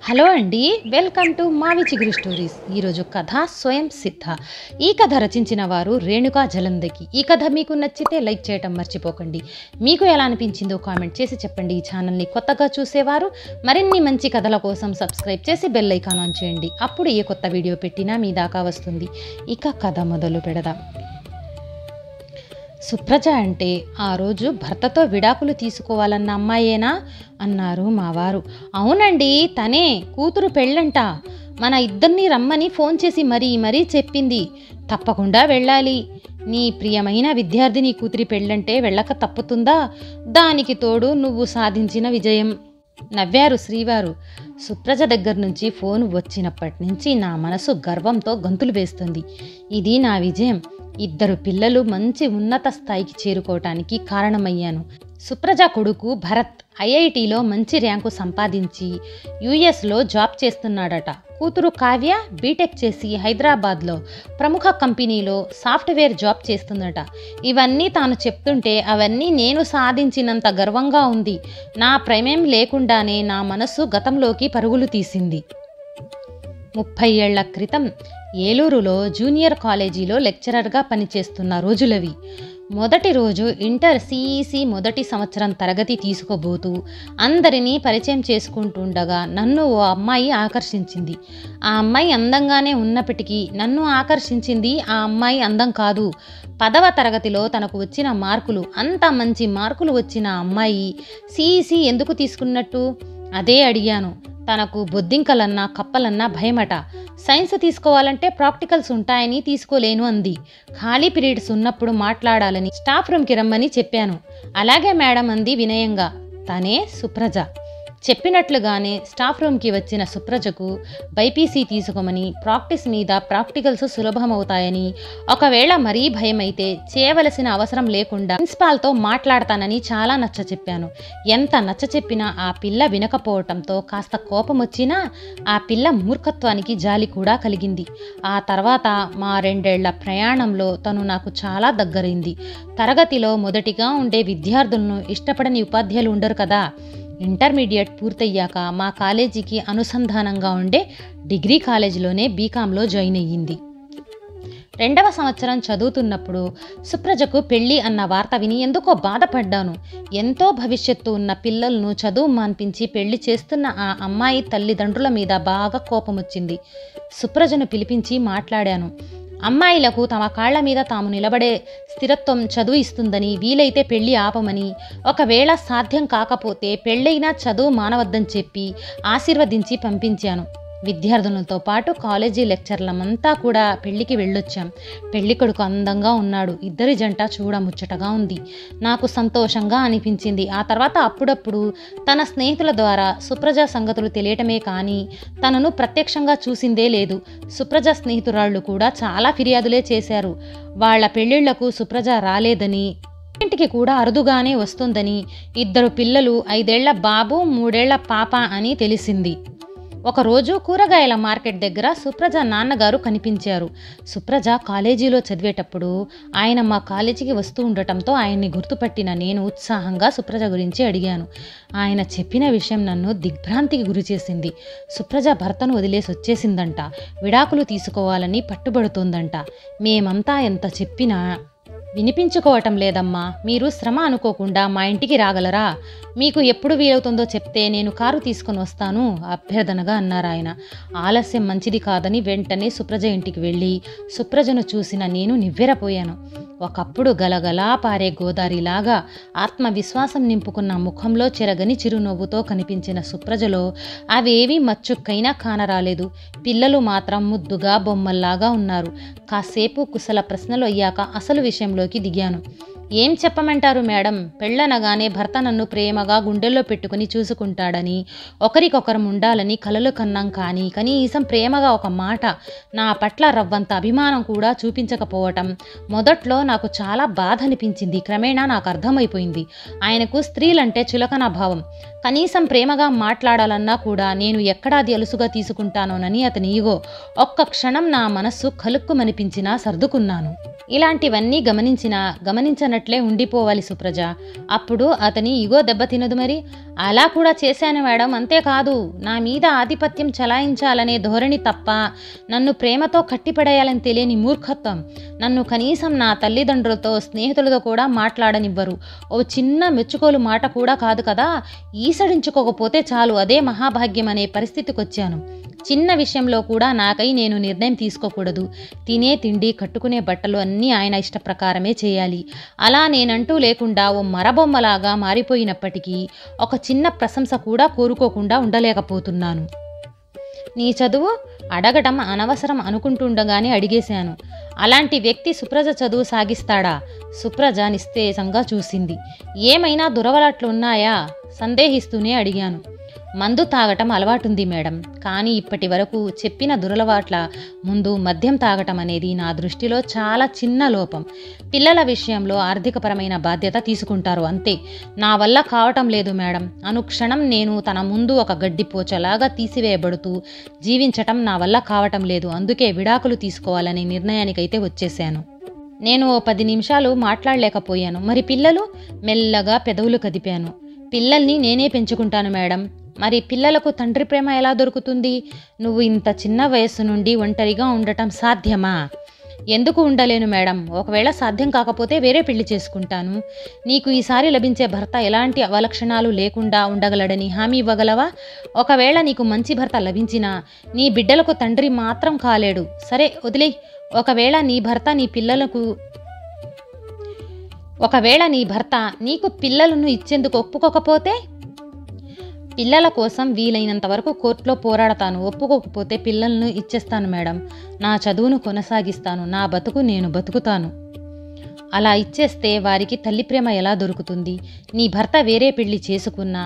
Hello అండి, welcome to మావి చిగురు స్టోరీస్. ఈరోజు కథ స్వయం సిద్ధ. ఈ కథ రచించిన వారు రేణుకా జలంధకి. ఈ కథ మీకు నచ్చితే లైక్ చేయటం మర్చిపోకండి. మీకు ఎలా అనిపించిందో కామెంట్ చేసి చెప్పండి. ఈ ఛానల్ని కొత్తగా చూసేవారు మరిన్ని మంచి కథల కోసం సబ్స్క్రైబ్ చేసి బెల్ ఐకాన్ ఆన్ చేయండి. అప్పుడు ఏ కొత్త వీడియో పెట్టినా మీ దాకా వస్తుంది. ఇక కథ మొదలు పెడదాం. సుప్రజ అంటే ఆ రోజు భర్తతో విడాకులు తీసుకోవాలన్న అమ్మాయేనా అన్నారు మావారు. అవునండి, తనే. కూతురు పెళ్ళంట. మన ఇద్దరిని రమ్మని ఫోన్ చేసి మరీ చెప్పింది. తప్పకుండా వెళ్ళాలి. నీ ప్రియమైన విద్యార్థిని కూతురి పెళ్ళంటే వెళ్ళక తప్పుతుందా? దానికి తోడు నువ్వు సాధించిన విజయం. నవ్వారు శ్రీవారు. సుప్రజ దగ్గర నుంచి ఫోన్ వచ్చినప్పటి నుంచి నా మనసు గర్వంతో గంతులు వేస్తుంది. ఇది నా విజయం. ఇద్దరు పిల్లలు మంచి ఉన్నత స్థాయికి చేరుకోవటానికి కారణమయ్యాను. సుప్రజ కొడుకు భరత్ ఐఐటిలో మంచి ర్యాంకు సంపాదించి యుఎస్లో జాబ్ చేస్తున్నాడట. కూతురు కావ్య బీటెక్ చేసి హైదరాబాద్లో ప్రముఖ కంపెనీలో సాఫ్ట్వేర్ జాబ్ చేస్తుందట. ఇవన్నీ తాను చెప్తుంటే అవన్నీ నేను సాధించినంత గర్వంగా ఉంది. నా ప్రమేయం లేకుండానే నా మనసు గతంలోకి పరుగులు తీసింది. 30 ఏళ్ల క్రితం ఏలూరులో జూనియర్ కాలేజీలో లెక్చరర్గా పనిచేస్తున్న రోజులవి. మొదటి రోజు ఇంటర్ సిఈసి మొదటి సంవత్సరం తరగతి తీసుకోబోతూ అందరినీ పరిచయం చేసుకుంటుండగా నన్ను ఓ అమ్మాయి ఆకర్షించింది. ఆ అమ్మాయి అందంగానే ఉన్నప్పటికీ నన్ను ఆకర్షించింది ఆ అమ్మాయి అందం కాదు, 10వ తరగతిలో తనకు వచ్చిన మార్కులు. అంత మంచి మార్కులు వచ్చిన అమ్మాయి సిఈసి ఎందుకు తీసుకున్నట్టు అదే అడిగాను. తనకు బొద్దింకలన్నా కప్పలన్నా భయమట. సైన్స్ తీసుకోవాలంటే ప్రాక్టికల్స్ ఉంటాయని తీసుకోలేను అంది. ఖాళీ పీరియడ్స్ ఉన్నప్పుడు మాట్లాడాలని స్టాఫ్ రూమ్కి రమ్మని చెప్పాను. అలాగే మేడం అంది వినయంగా. తనే సుప్రజ. చెప్పినట్లుగానే స్టాఫ్ రూమ్కి వచ్చిన సుప్రజకు బైపీసీ తీసుకోమని, ప్రాక్టీస్ మీద ప్రాక్టికల్స్ సులభమవుతాయని, ఒకవేళ మరీ భయమైతే చేయవలసిన అవసరం లేకుండా ప్రిన్సిపాల్తో మాట్లాడతానని చాలా నచ్చచెప్పాను. ఎంత నచ్చచెప్పినా ఆ పిల్ల వినకపోవటంతో కాస్త కోపం వచ్చినా ఆ పిల్ల మూర్ఖత్వానికి జాలి కూడా కలిగింది. ఆ తర్వాత మా 2 ఏళ్ల ప్రయాణంలో తను నాకు చాలా దగ్గరైంది. తరగతిలో మొదటిగా ఉండే విద్యార్థులను ఇష్టపడని ఉపాధ్యాయులు ఉండరు కదా. ఇంటర్మీడియట్ పూర్తయ్యాక మా కాలేజీకి అనుసంధానంగా ఉండే డిగ్రీ కాలేజీలోనే బీకాంలో జాయిన్ అయ్యింది. 2వ సంవత్సరం చదువుతున్నప్పుడు సుప్రజకు పెళ్ళి అన్న వార్త విని ఎందుకో బాధపడ్డాను. ఎంతో భవిష్యత్తు ఉన్న పిల్లలను చదువు మాన్పించి పెళ్లి చేస్తున్న ఆ అమ్మాయి తల్లిదండ్రుల మీద బాగా కోపం వచ్చింది. సుప్రజను పిలిపించి మాట్లాడాను. అమ్మాయిలకు తమ కాళ్ల మీద తాము నిలబడే స్థిరత్వం చదువు ఇస్తుందని, వీలైతే పెళ్లి ఆపమని, ఒకవేళ సాధ్యం కాకపోతే పెళ్ళైనా చదువు మానవద్దని చెప్పి ఆశీర్వదించి పంపించాను. విద్యార్థులతో పాటు కాలేజీ లెక్చర్లమంతా కూడా పెళ్లికి వెళ్ళొచ్చాం. పెళ్లి కొడుకు అందంగా ఉన్నాడు. ఇద్దరి జంట చూడముచ్చటగా ఉంది. నాకు సంతోషంగా అనిపించింది. ఆ తర్వాత అప్పుడప్పుడు తన స్నేహితుల ద్వారా సుప్రజ సంగతులు తెలియటమే కానీ తనను ప్రత్యక్షంగా చూసిందే లేదు. సుప్రజ స్నేహితురాళ్ళు కూడా చాలా ఫిర్యాదులే చేశారు. వాళ్ల పెళ్లిళ్లకు సుప్రజ రాలేదని, ఇంటికి కూడా అరుదుగానే వస్తుందని, 2 పిల్లలు, 5 ఏళ్ల బాబు, 3 ఏళ్ల పాప అని తెలిసింది. ఒకరోజు కూరగాయల మార్కెట్ దగ్గర సుప్రజ నాన్నగారు కనిపించారు. సుప్రజ కాలేజీలో చదివేటప్పుడు ఆయన మా కాలేజీకి వస్తూ ఉండటంతో ఆయన్ని గుర్తుపట్టిన నేను ఉత్సాహంగా సుప్రజ గురించి అడిగాను. ఆయన చెప్పిన విషయం నన్ను దిగ్భ్రాంతికి గురిచేసింది. సుప్రజ భర్తను వదిలేసి వచ్చేసిందంట. విడాకులు తీసుకోవాలని పట్టుబడుతోందంట. మేమంతా ఎంత చెప్పినా వినిపించుకోవటం లేదమ్మా. మీరు శ్రమ అనుకోకుండా మా ఇంటికి రాగలరా? మీకు ఎప్పుడు వీలవుతుందో చెప్తే నేను కారు తీసుకుని వస్తాను అభ్యర్థనగా అన్నారు ఆయన. ఆలస్యం మంచిది కాదని వెంటనే సుప్రజ ఇంటికి వెళ్ళి సుప్రజను చూసిన నేను నివ్వెరపోయాను. ఒకప్పుడు గలగలా పారే గోదారిలాగా ఆత్మవిశ్వాసం నింపుకున్న ముఖంలో చెరగని చిరునవ్వుతో కనిపించిన సుప్రజలో అవేవీ మచ్చుక్కైనా కానరాలేదు. పిల్లలు మాత్రం ముద్దుగా బొమ్మల్లాగా ఉన్నారు. కాసేపు కుశల ప్రశ్నలు అయ్యాక అసలు విషయంలోకి దిగాను. ఏం చెప్పమంటారు మేడం? పెళ్ళనగానే భర్త నన్ను ప్రేమగా గుండెల్లో పెట్టుకుని చూసుకుంటాడని, ఒకరికొకరం ఉండాలని కలలు కన్నాం. కానీ కనీసం ప్రేమగా ఒక మాట, నా పట్ల రవ్వంత అభిమానం కూడా చూపించకపోవటం మొదట్లో నాకు చాలా బాధ అనిపించింది. క్రమేణా నాకు అర్థమైపోయింది. ఆయనకు స్త్రీలంటే చులకన భావం. కనీసం ప్రేమగా మాట్లాడాలన్నా కూడా నేను ఎక్కడా అది అలుసుగా తీసుకుంటానోనని అతని ఈగో. ఒక్క క్షణం నా మనస్సు కలుక్కుమనిపించినా సర్దుకున్నాను. ఇలాంటివన్నీ గమనించనట్లే ఉండిపోవాలి సుప్రజ. అప్పుడు అతని ఈగో దెబ్బతినదు మరి. అలా కూడా చేశాను మేడం. అంతేకాదు, నా మీద ఆధిపత్యం చలాయించాలనే ధోరణి తప్ప నన్ను ప్రేమతో కట్టిపడేయాలని తెలియని మూర్ఖత్వం. నన్ను కనీసం నా తల్లిదండ్రులతో స్నేహితులతో కూడా మాట్లాడనివ్వరు. ఓ చిన్న మెచ్చుకోలు మాట కూడా కాదు కదా, ఈసడించుకోకపోతే చాలు అదే మహాభాగ్యం అనే పరిస్థితికి వచ్చాను. చిన్న విషయంలో కూడా నాకై నేను నిర్ణయం తీసుకోకూడదు. తినే తిండి, కట్టుకునే బట్టలు అన్నీ ఆయన ఇష్టప్రకారమే చేయాలి. అలా నేనంటూ లేకుండా ఓ మరబొమ్మలాగా మారిపోయినప్పటికీ ఒక చిన్న ప్రశంస కూడా కోరుకోకుండా ఉండలేకపోతున్నాను. నీ చదువు అడగటం అనవసరం అనుకుంటుండగానే అడిగేశాను. అలాంటి వ్యక్తి సుప్రజ చదువు సాగిస్తాడా? సుప్రజ నిస్తేజంగా చూసింది. ఏమైనా దురవలట్లున్నాయా సందేహిస్తూనే అడిగాను. మందు తాగటం అలవాటుంది మేడం, కానీ ఇప్పటి వరకు చెప్పిన దురలవాట్ల ముందు మద్యం తాగటం అనేది నా దృష్టిలో చాలా చిన్న లోపం. పిల్లల విషయంలో ఆర్థికపరమైన బాధ్యత తీసుకుంటారు అంతే. నా వల్ల కావటం లేదు మేడం. అనుక్షణం నేను తన ముందు ఒక గడ్డిపోచలాగా తీసివేయబడుతూ జీవించటం నా వల్ల కావటం లేదు. అందుకే విడాకులు తీసుకోవాలనే నిర్ణయానికైతే వచ్చేశాను. నేను ఓ 10 నిమిషాలు మాట్లాడలేకపోయాను. మరి పిల్లలు? మెల్లగా పెదవులు కదిపాను. పిల్లల్ని నేనే పెంచుకుంటాను మేడం. మరి పిల్లలకు తండ్రి ప్రేమ ఎలా దొరుకుతుంది? నువ్వు ఇంత చిన్న వయస్సు నుండి ఒంటరిగా ఉండటం సాధ్యమా? ఎందుకు ఉండలేను మేడం. ఒకవేళ సాధ్యం కాకపోతే వేరే పెళ్లి చేసుకుంటాను. నీకు ఈసారి లభించే భర్త ఎలాంటి అవలక్షణాలు లేకుండా ఉండగలడని హామీ ఇవ్వగలవా? ఒకవేళ నీకు మంచి భర్త లభించినా నీ బిడ్డలకు తండ్రి మాత్రం కాలేడు. సరే వదిలేయ్. ఒకవేళ నీ భర్త నీకు పిల్లలను ఇచ్చేందుకు ఒప్పుకోకపోతే? పిల్లల కోసం వీలైనంత వరకు కోర్టులో పోరాడతాను. ఒప్పుకోకపోతే పిల్లలను ఇచ్చేస్తాను మేడం. నా చదువును కొనసాగిస్తాను. నా బతుకు నేను బతుకుతాను. అలా ఇచ్చేస్తే వారికి తల్లి ప్రేమ ఎలా దొరుకుతుంది? నీ భర్త వేరే పెళ్లి చేసుకున్నా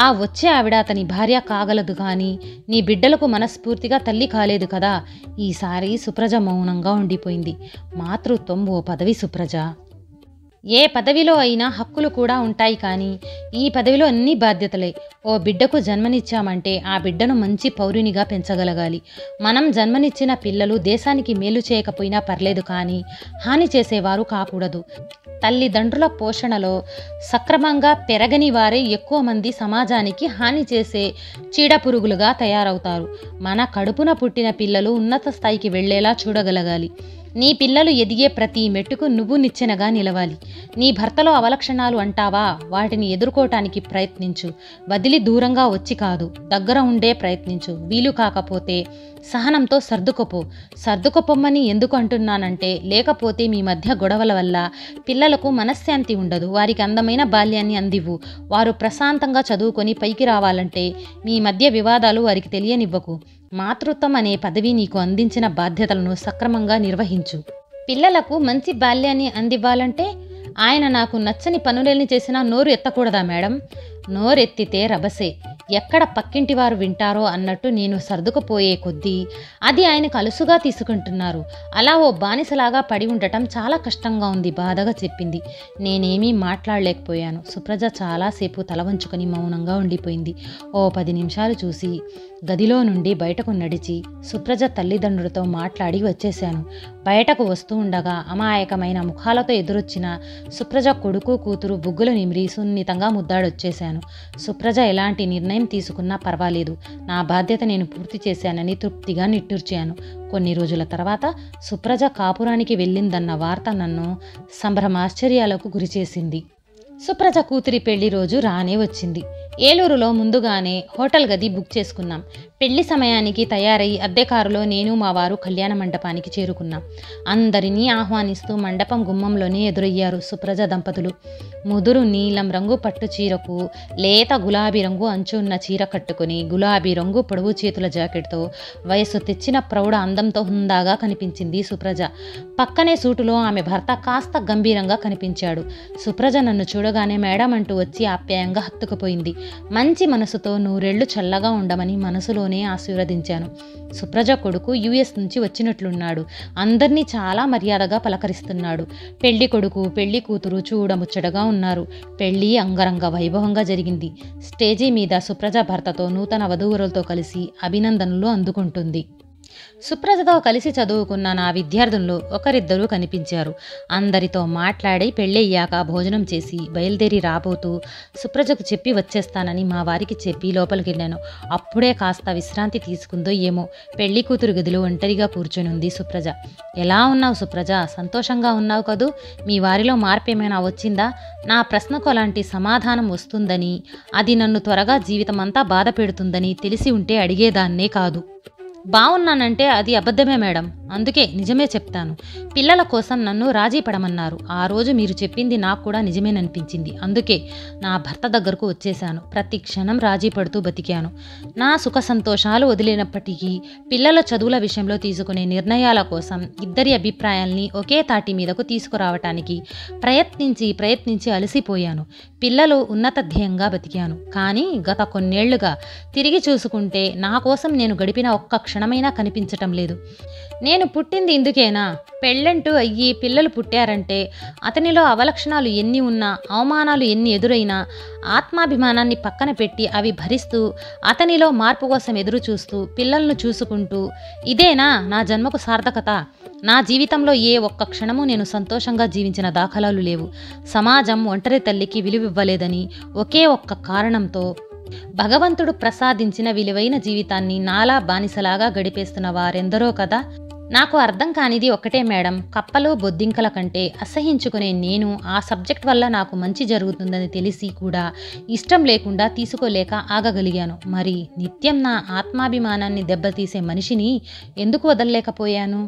ఆ వచ్చే ఆవిడ అతని భార్య కాగలదు, కానీ నీ బిడ్డలకు మనస్ఫూర్తిగా తల్లి కాలేదు కదా. ఈసారి సుప్రజ మౌనంగా ఉండిపోయింది. మాతృత్వం ఓ పదవి సుప్రజ. ఏ పదవిలో అయినా హక్కులు కూడా ఉంటాయి, కానీ ఈ పదవిలో అన్ని బాధ్యతలే. ఓ బిడ్డకు జన్మనిచ్చామంటే ఆ బిడ్డను మంచి పౌరునిగా పెంచగలగాలి. మనం జన్మనిచ్చిన పిల్లలు దేశానికి మేలు చేయకపోయినా పర్లేదు, కానీ హాని చేసేవారు కాకూడదు. తల్లిదండ్రుల పోషణలో సక్రమంగా పెరగని వారే ఎక్కువ మంది సమాజానికి హాని చేసే చీడపురుగులుగా తయారవుతారు. మన కడుపున పుట్టిన పిల్లలు ఉన్నత స్థాయికి వెళ్లేలా చూడగలగాలి. నీ పిల్లలు ఎదిగే ప్రతి మెట్టుకు నువ్వు నిచ్చెనగా నిలవాలి. నీ భర్తలో అవలక్షణాలు అంటావా? వాటిని ఎదుర్కోవటానికి ప్రయత్నించు. వదిలి దూరంగా వచ్చి కాదు, దగ్గర ఉండే ప్రయత్నించు. వీలు కాకపోతే సహనంతో సర్దుకుపోమ్మని ఎందుకు అంటున్నానంటే, లేకపోతే మీ మధ్య గొడవల వల్ల పిల్లలకు మనశ్శాంతి ఉండదు. వారికి అందమైన బాల్యాన్ని అందివ్వు. వారు ప్రశాంతంగా చదువుకొని పైకి రావాలంటే మీ మధ్య వివాదాలు వారికి తెలియనివ్వకు. మాతృత్వం అనే పదవి నీకు అందించిన బాధ్యతలను సక్రమంగా నిర్వహించు. పిల్లలకు మంచి బాల్యాన్ని అందివ్వాలంటే ఆయన నాకు నచ్చని పనులేని చేసినా నోరు ఎత్తకూడదా మేడం? నోరెత్తితే రభసే. ఎక్కడ పక్కింటి వారు వింటారో అన్నట్టు నేను సర్దుకుపోయే కొద్దీ అది ఆయనకు అలుసుగా తీసుకుంటున్నారు. అలా ఓ బానిసలాగా పడి ఉండటం చాలా కష్టంగా ఉంది, బాధగా చెప్పింది. నేనేమీ మాట్లాడలేకపోయాను. సుప్రజ చాలాసేపు తల వంచుకొని మౌనంగా ఉండిపోయింది. ఓ 10 నిమిషాలు చూసి గదిలో నుండి బయటకు నడిచి సుప్రజ తల్లిదండ్రులతో మాట్లాడి వచ్చేశాను. బయటకు వస్తూ ఉండగా అమాయకమైన ముఖాలతో ఎదురొచ్చిన సుప్రజ కొడుకు కూతురు బుగ్గులు నిమిరి సున్నితంగా ముద్దాడొచ్చేశాను. సుప్రజ ఎలాంటి నిర్ణయం తీసుకున్నా పర్వాలేదు, నా బాధ్యత నేను పూర్తి చేశానని తృప్తిగా నిట్టూర్చాను. కొన్ని రోజుల తర్వాత సుప్రజ కాపురానికి వెళ్ళిందన్న వార్త నన్ను సంభ్రమాశ్చర్యాలకు గురిచేసింది. సుప్రజ కూతురి పెళ్లి రోజు రానే వచ్చింది. ఏలూరులో ముందుగానే హోటల్ గది బుక్ చేసుకున్నాం. పెళ్లి సమయానికి తయారై అద్దె కారులో నేను మా వారు కళ్యాణ మండపానికి చేరుకున్నాం. అందరినీ ఆహ్వానిస్తూ మండపం గుమ్మంలోనే ఎదురయ్యారు సుప్రజ దంపతులు. ముదురు నీలం రంగు పట్టు చీరకు లేత గులాబీ రంగు అంచు ఉన్న చీర కట్టుకుని గులాబీ రంగు పొడవు చేతుల జాకెట్తో వయస్సు తెచ్చిన ప్రౌఢ అందంతో హుందాగా కనిపించింది సుప్రజ. పక్కనే సూటులో ఆమె భర్త కాస్త గంభీరంగా కనిపించాడు. సుప్రజ నన్ను చూడగానే మేడం అంటూ వచ్చి ఆప్యాయంగా హత్తుకుపోయింది. మంచి మనసుతో 100 ఏళ్లు చల్లగా ఉండమని మనసులోనే చేతితోనే ఆశీర్వదించాను. సుప్రజ కొడుకు యుఎస్ నుంచి వచ్చినట్లున్నాడు. అందర్నీ చాలా మర్యాదగా పలకరిస్తున్నాడు. పెళ్లి కొడుకు పెళ్లి కూతురు చూడముచ్చటగా ఉన్నారు. పెళ్లి అంగరంగ వైభవంగా జరిగింది. స్టేజీ మీద సుప్రజ భర్తతో నూతన వధూవరులతో కలిసి అభినందనలు అందుకుంటుంది. సుప్రజతో కలిసి చదువుకున్న నా విద్యార్థుల్లో ఒకరిద్దరూ కనిపించారు. అందరితో మాట్లాడి పెళ్ళయ్యాక భోజనం చేసి బయలుదేరి రాబోతూ సుప్రజకు చెప్పి వచ్చేస్తానని మా వారికి చెప్పి లోపలికెళ్ళాను. అప్పుడే కాస్త విశ్రాంతి తీసుకుందో ఏమో పెళ్లి కూతురు గదిలో ఒంటరిగా కూర్చొనుంది సుప్రజ. ఎలా ఉన్నావు సుప్రజ? సంతోషంగా ఉన్నావు కదూ? మీ వారిలో మార్పేమైనా వచ్చిందా? నా ప్రశ్నకు అలాంటి సమాధానం వస్తుందని, అది నన్ను త్వరగా జీవితమంతా బాధ పెడుతుందని తెలిసి ఉంటే అడిగేదాన్నే కాదు. బావున్నానంటే అది అబద్ధమే మేడం. అందుకే నిజమే చెప్తాను. పిల్లల కోసం నన్ను రాజీ పడమన్నారు. ఆ రోజు మీరు చెప్పింది నాకు కూడా నిజమేననిపించింది. అందుకే నా భర్త దగ్గరకు వచ్చేశాను. ప్రతి క్షణం రాజీ పడుతూ బతికాను. నా సుఖ సంతోషాలు వదిలినప్పటికీ పిల్లల చదువుల విషయంలో తీసుకునే నిర్ణయాల కోసం ఇద్దరి అభిప్రాయాల్ని ఒకే తాటి మీదకు తీసుకురావటానికి ప్రయత్నించి అలసిపోయాను. పిల్లలు ఉన్నత ధ్యేయంగా బతికాను. కానీ గత కొన్నేళ్లుగా తిరిగి చూసుకుంటే నా కోసం నేను గడిపిన ఒక్క క్షణమైనా కనిపించటం లేదు. నేను పుట్టింది ఇందుకేనా? పెళ్ళంటూ అయ్యి పిల్లలు పుట్టారంటే అతనిలో అవలక్షణాలు ఎన్ని ఉన్నా, అవమానాలు ఎన్ని ఎదురైనా ఆత్మాభిమానాన్ని పక్కన పెట్టి అవి భరిస్తూ అతనిలో మార్పు కోసం ఎదురు చూస్తూ పిల్లలను చూసుకుంటూ ఇదేనా నా జన్మకు సార్థకత? నా జీవితంలో ఏ ఒక్క క్షణము నేను సంతోషంగా జీవించిన దాఖలాలు లేవు. సమాజం ఒంటరి తల్లికి విలువివ్వలేదని ఒకే ఒక్క కారణంతో భగవంతుడు ప్రసాదించిన విలువైన జీవితాన్ని నాలా బానిసలాగా గడిపేస్తున్న వారెందరో కదా. నాకు అర్థం కానిది ఒక్కటే మేడం. కప్పలు బొద్దింకల కంటే అసహించుకునే నేను ఆ సబ్జెక్ట్ వల్ల నాకు మంచి జరుగుతుందని తెలిసి కూడా ఇష్టం లేకుండా తీసుకోలేక ఆగగలిగాను. మరి నిత్యం నా ఆత్మాభిమానాన్ని దెబ్బతీసే మనిషిని ఎందుకు వదలలేకపోయాను?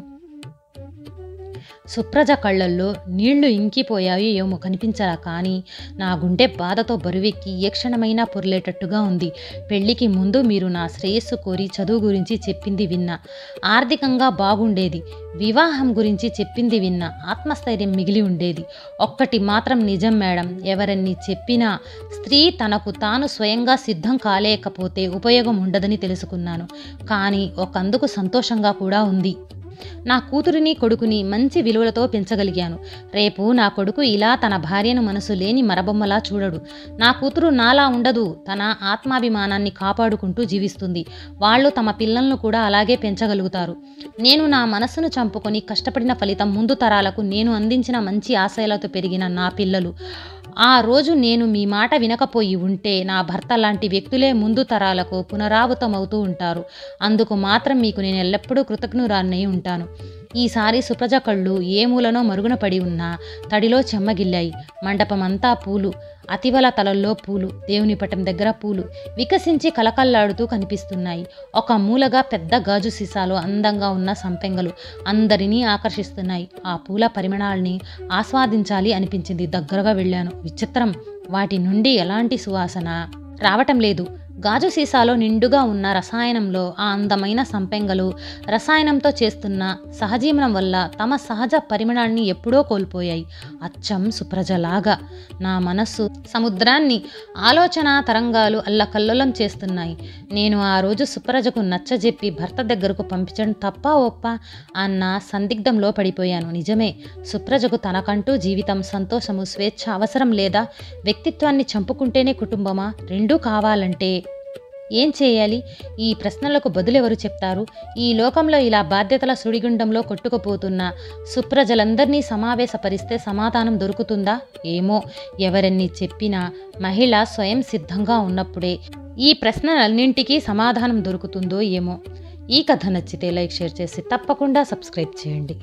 సుప్రజ కళ్ళల్లో నీళ్లు ఇంకిపోయాయో ఏమో కనిపించరా, కానీ నా గుండె బాధతో బరువెక్కి ఏ క్షణమైనా పొర్లేటట్టుగా ఉంది. పెళ్లికి ముందు మీరు నా శ్రేయస్సు కోరి చదువు గురించి చెప్పింది విన్నా, ఆర్థికంగా బాగుండేది. వివాహం గురించి చెప్పింది విన్నా, ఆత్మస్థైర్యం మిగిలి ఉండేది. ఒక్కటి మాత్రం నిజం మేడం, ఎవరన్నీ చెప్పినా స్త్రీ తనకు తాను స్వయంగా సిద్ధం కాలేకపోతే ఉపయోగం ఉండదని తెలుసుకున్నాను. కానీ ఒకందుకు సంతోషంగా కూడా ఉంది. నా కూతురిని కొడుకుని మంచి విలువలతో పెంచగలిగాను. రేపు నా కొడుకు ఇలా తన భార్యను మనసు లేని మరబొమ్మలా చూడడు. నా కూతురు నాలా ఉండదు. తన ఆత్మాభిమానాన్ని కాపాడుకుంటూ జీవిస్తుంది. వాళ్ళు తమ పిల్లలను కూడా అలాగే పెంచగలుగుతారు. నేను నా మనస్సును చంపుకొని కష్టపడిన ఫలితం ముందు తరాలకు నేను అందించిన మంచి ఆశయాలతో పెరిగిన నా పిల్లలు. ఆ రోజు నేను మీ మాట వినకపోయి ఉంటే నా భర్త లాంటి వ్యక్తులే ముందు తరాలకు పునరావృతమవుతూ ఉంటారు. అందుకు మాత్రం మీకు నేను ఎల్లప్పుడూ కృతజ్ఞురాన్నై ఉంటాను. ఈసారి సుప్రజ కళ్ళు ఏ మూలనో మరుగున పడి ఉన్నా తడిలో చెమ్మగిల్లాయి. మండపమంతా పూలు, అతివల తలల్లో పూలు, దేవుని పటం దగ్గర పూలు వికసించి కలకల్లాడుతూ కనిపిస్తున్నాయి. ఒక మూలగా పెద్ద గాజు సీసాలో అందంగా ఉన్న సంపెంగలు అందరినీ ఆకర్షిస్తున్నాయి. ఆ పూల పరిమళాల్ని ఆస్వాదించాలి అనిపించింది. దగ్గరగా వెళ్ళాను. విచిత్రం, వాటి నుండి ఎలాంటి సువాసన రావటం లేదు. గాజు సీసాలో నిండుగా ఉన్న రసాయనంలో ఆ అందమైన సంపెంగలు రసాయనంతో చేస్తున్న సహజీవనం వల్ల తమ సహజ పరిమళాన్ని ఎప్పుడో కోల్పోయాయి. అచ్చం సుప్రజలాగా. నా మనస్సు సముద్రాన్ని ఆలోచన తరంగాలు అల్లకల్లోలం చేస్తున్నాయి. నేను ఆ రోజు సుప్రజకు నచ్చజెప్పి భర్త దగ్గరకు పంపించడం తప్ప ఒప్ప అన్న సందిగ్ధంలో పడిపోయాను. నిజమే, సుప్రజకు తనకంటూ జీవితం, సంతోషము, స్వేచ్ఛ అవసరం లేదా? వ్యక్తిత్వాన్ని చంపుకుంటేనే కుటుంబమా? రెండూ కావాలంటే ఏం చేయాలి? ఈ ప్రశ్నలకు బదులెవరు చెప్తారు? ఈ లోకంలో ఇలా బాధ్యతల సుడిగుండంలో కొట్టుకుపోతున్న సుప్రజలందరినీ సమావేశపరిస్తే సమాధానం దొరుకుతుందా? ఏమో. ఎవరెన్ని చెప్పినా మహిళ స్వయం సిద్ధంగా ఉన్నప్పుడే ఈ ప్రశ్నలన్నింటికీ సమాధానం దొరుకుతుందో ఏమో. ఈ కథ నచ్చితే లైక్, షేర్ చేసి తప్పకుండా సబ్స్క్రైబ్ చేయండి.